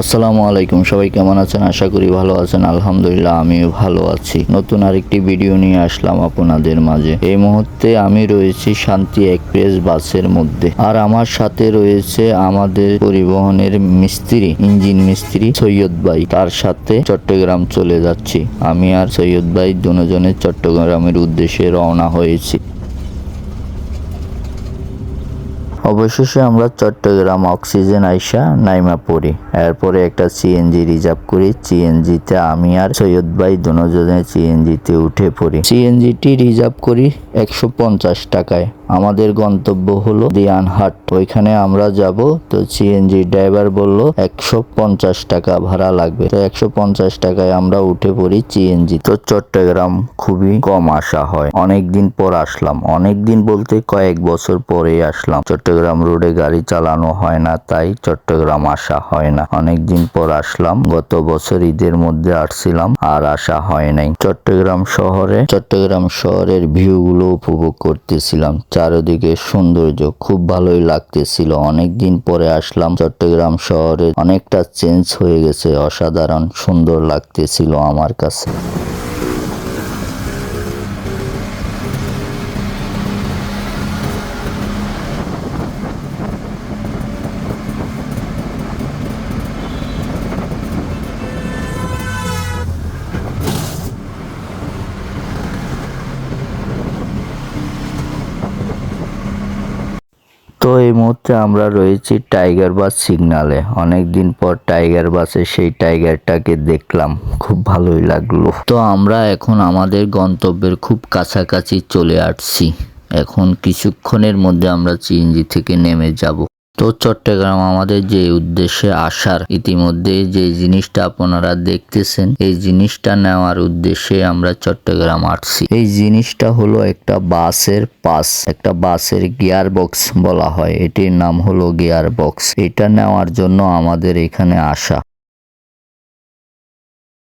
আসসালামু আলাইকুম, সবাই কেমন আছেন? আশা করি ভালো আছেন। আলহামদুলিল্লাহ আমিও ভালো আছি। নতুন আরেকটি ভিডিও নিয়ে আসলাম আপনাদের মাঝে। এই মুহূর্তে আমি রয়েছি শান্তি এক্সপ্রেস বাসের মধ্যে, আর আমার সাথে রয়েছে আমাদের পরিবহনের মিস্ত্রি, ইঞ্জিন মিস্ত্রি সৈয়দ ভাই। তার সাথে চট্টগ্রাম চলে যাচ্ছি। আমি আর সৈয়দ ভাই দুজনে চট্টগ্রামের উদ্দেশ্যে রওনা হয়েছি। অবশেষে আমরা চট্টগ্রাম অক্সিজেন আইসা নাইমা পড়ি। এরপরে একটা সিএনজি রিজার্ভ করি। সিএনজিতে আমি আর সৈয়দ ভাই দুজনে সিএনজিতে উঠে পড়ি। সিএনজিটি রিজার্ভ করি 150 টাকায়। আমাদের গন্তব্য হলো দিয়ানহাট, ওইখানে আমরা যাব। তো সিএনজি ড্রাইভার বলল 150 টাকা ভাড়া লাগবে। তো 150 টাকায় আমরা উঠে পড়ি সিএনজি। তো চট্টগ্রাম খুবই কম আসা হয়, অনেকদিন পর আসলাম। অনেকদিন বলতে কয়েক বছর পরে আসলাম। চট্টগ্রাম রোডে গাড়ি চালানো হয় না, তাই চট্টগ্রাম আসা হয় না। অনেকদিন পর আসলাম, গত বছর ঈদের মধ্যে আসছিলাম, আর আসা হয় নাই। চট্টগ্রাম শহরের ভিউ গুলো উপভোগ করতেছিলাম। চারিদিকে সৌন্দর্য খুব ভালোই লাগতেছিল। অনেকদিন পরে আসলাম চট্টগ্রাম শহরে, অনেকটা চেঞ্জ হয়ে গেছে, অসাধারণ সুন্দর লাগতেছিল আমার কাছে। তো এই মুহূর্তে আমরা রয়েছি টাইগার বাস সিগনালে। অনেকদিন পর টাইগার বাসে সেই টাইগারটাকে দেখলাম, খুব ভালোই লাগলো। তো আমরা এখন আমাদের গন্তব্যের খুব কাছাকাছি চলে আসছি। এখন কিছুক্ষণের মধ্যে আমরা সিএনজি থেকে নেমে যাব। তো চট্টগ্রাম আমাদের যে উদ্দেশ্যে আসার, ইতিমধ্যে যে জিনিসটা আপনারা দেখতেছেন, এই জিনিসটা নেওয়ার উদ্দেশ্যে আমরা চট্টগ্রাম আসছি। এই জিনিসটা হলো একটা বাসের পাস, একটা বাসের গিয়ার বক্স বলা হয়। এটির নাম হলো গিয়ার বক্স। এটা নেওয়ার জন্য আমাদের এখানে আসা।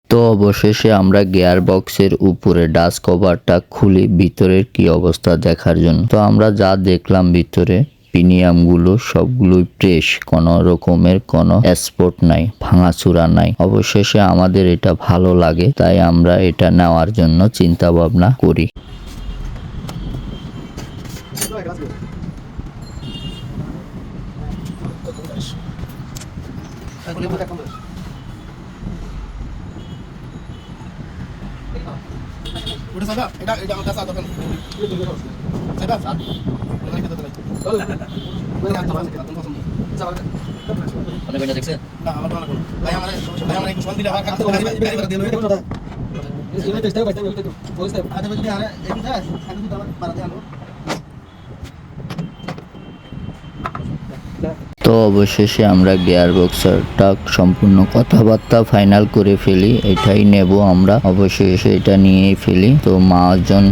তো অবশেষে আমরা গিয়ার বক্সের উপরে ডাস্ট কভারটা খুলি ভিতরের কি অবস্থা দেখার জন্য। তো আমরা যা দেখলাম ভিতরে, প্রিমিয়াম গুলো সবগুলোই ফ্রেশ, কোনো রকমের কোনো স্পট নাই, ভাঙাচুরা নাই। অবশেষে আমাদের এটা ভালো লাগে, তাই আমরা এটা নেওয়ার জন্য চিন্তা ভাবনা করি। udah sadar এটা আমার কাছে আদর কেন sadar sadar মানে কি তো নাই মানে আদর আছে কেন পছন্দ যাবার আপনি কইনা দেখছেন না আমার ভালো কোনো ভাই আমার একটু শান্তি রাখা কাছে গাড়ি করে দিল এটা এই তো স্টেপ বাই স্টেপ তো বলতে আরে বলি আরে এটা সাথে তো আমার মারা দেন তো অবশেষে আমরা গিয়ার বক্সটা সম্পূর্ণ কথাবার্তা ফাইনাল করে ফেলি। এটাই নেব আমরা, অবশেষে এটা নিয়েই ফেলি। তো মহাজন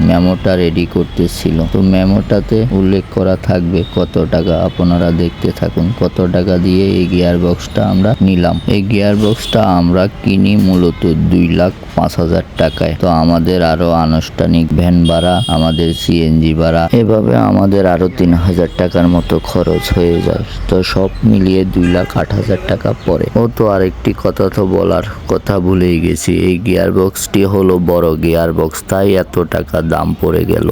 মেমোটা রেডি করতেছিল। তো মেমোটাতে উল্লেখ করা থাকবে কত টাকা, আপনারা দেখতে থাকুন। কত টাকা দিয়ে এই গিয়ার বক্সটা আমরা নিলাম। এই গিয়ার বক্সটা আমরা কিনি মূলত 2,05,000 টাকায়। তো আমাদের আরো আনুষ্ঠানিক ভ্যান ভাড়া, আমাদের সিএনজি ভাড়া, এভাবে আমাদের আরো 3,000 টাকার মতো খরচ হয়ে যায়। তো সব মিলিয়ে 2,08,000 টাকা পড়ে। ও তো আরেকটি কথা তো বলার কথা ভুলেই গেছি, এই গিয়ার বক্সটি হলো বড় গিয়ার বক্স, তাই এত টাকা দাম পড়ে গেল।